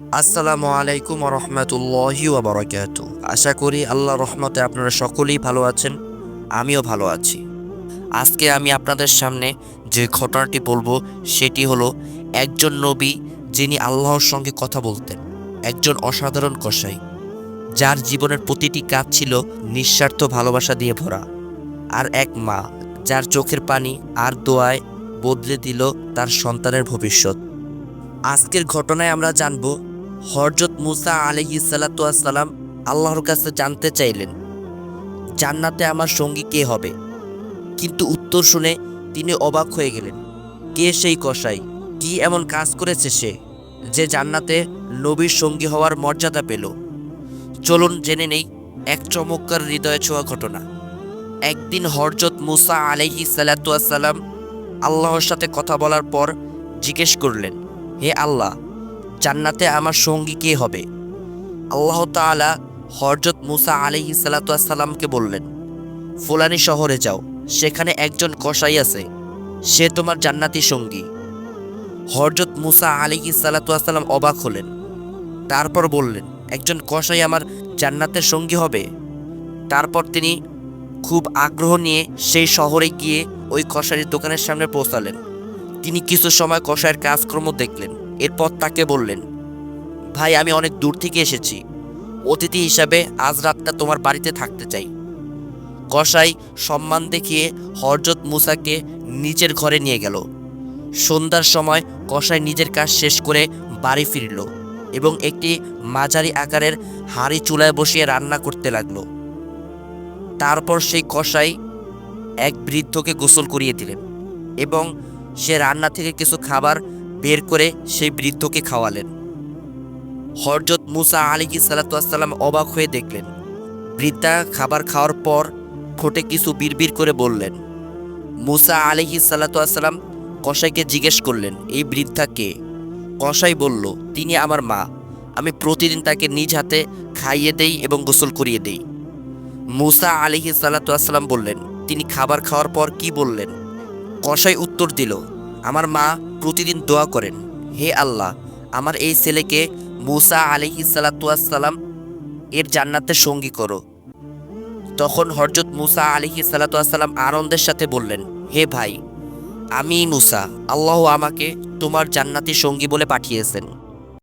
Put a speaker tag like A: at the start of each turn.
A: আসসালামু আলাইকুম রহমতুল্লাহি ওয়াবারাকাতুহু। আশা করি আল্লাহর রহমতে আপনারা সকলেই ভালো আছেন, আমিও ভালো আছি। আজকে আমি আপনাদের সামনে যে ঘটনাটি বলবো সেটি হলো একজন নবী যিনি আল্লাহর সঙ্গে কথা বলতেন, একজন অসাধারণ কসাই যার জীবনের প্রতিটি কাজ ছিল নিঃস্বার্থ ভালোবাসা দিয়ে ভরা, আর এক মা যার চোখের পানি আর দোয়ায় বদলে দিল তার সন্তানের ভবিষ্যৎ। আজকের ঘটনায় আমরা জানব হযরত মুসা আলাইহিস সালাতু ওয়াস সালাম আল্লাহর কাছে জানতে চাইলেন, জান্নাতে আমার সঙ্গী কে হবে? কিন্তু উত্তর শুনে তিনি অবাক হয়ে গেলেন। কে সেই কসাই? কি এমন কাজ করেছে সে যে জান্নাতে নবীর সঙ্গী হওয়ার মর্যাদা পেল? চলুন জেনে নেই এক চমৎকার হৃদয় ছোঁয়া ঘটনা। একদিন হযরত মুসা আলাইহিস সালাতু ওয়াস সালাম আল্লাহর সাথে কথা বলার পর জিজ্ঞেস করলেন, হে আল্লাহ, জান্নাতে আমার সঙ্গী কে হবে? আল্লাহ তাআলা হযরত মুসা আলাইহিস সালাতু ওয়াস সালামকে বললেন, ফুলানি শহরে যাও, সেখানে একজন কসাই আছে, সে তোমার জান্নাতি সঙ্গী। হযরত মুসা আলাইহিস সালাতু ওয়াস সালাম অবাক হলেন। তারপর বললেন, একজন কসাই আমার জান্নাতের সঙ্গী হবে? তারপর তিনি খুব আগ্রহ নিয়ে সেই শহরে গিয়ে ওই কসাইয়ের দোকানের সামনে পৌঁছালেন। তিনি কিছু সময় কসাইয়ের কাজকর্ম দেখলেন, এরপর তাকে বললেন, ভাই, আমি অনেক দূর থেকে এসেছি, অতিথি হিসাবে আজ রাতটা তোমার বাড়িতে থাকতে চাই। কসাই সম্মান দেখিয়ে হযরত মুসাকে নিচের ঘরে নিয়ে গেল। সন্ধ্যার সময় কসাই নিজের কাজ শেষ করে বাড়ি ফিরল এবং একটি মাঝারি আকারের হাঁড়ি চুলায় বসিয়ে রান্না করতে লাগলো। তারপর সেই কসাই এক বৃদ্ধকে গোসল করিয়ে দিলেন এবং সে রান্না থেকে কিছু খাবার বের করে সেই বৃদ্ধকে খাওয়ালেন। হযরত মুসা আলাইহিস সালাতু ওয়াস সালাম অবাক হয়ে দেখলেন, বৃদ্ধা খাবার খাওয়ার পর ঠোঁটে কিছু বিড়বিড় করে বললেন। মুসা আলাইহিস সালাতু ওয়াস সালাম কসাইকে জিজ্ঞেস করলেন, এই বৃদ্ধা কে? কসাই বলল, তিনি আমার মা, আমি প্রতিদিন তাকে নিজ হাতে খাইয়ে দেই এবং গোসল করিয়ে দেই। মুসা আলাইহিস সালাতু ওয়াস সালাম বললেন, তিনি খাবার খাওয়ার পর কি বললেন? কসাই উত্তর দিল, আমার মা প্রতিদিন দোয়া করেন, হে আল্লাহ, আমার এই ছেলেকে মুসা আলাইহিস সালাতু ওয়াস সালাম এর জান্নাতের সঙ্গী করো। তখন হযরত মুসা আলাইহিস সালাতু ওয়াস সালাম আনন্দের সাথে বললেন, হে ভাই, আমি মুসা, আল্লাহ আমাকে তোমার জান্নাতি সঙ্গী বলে পাঠিয়েছেন।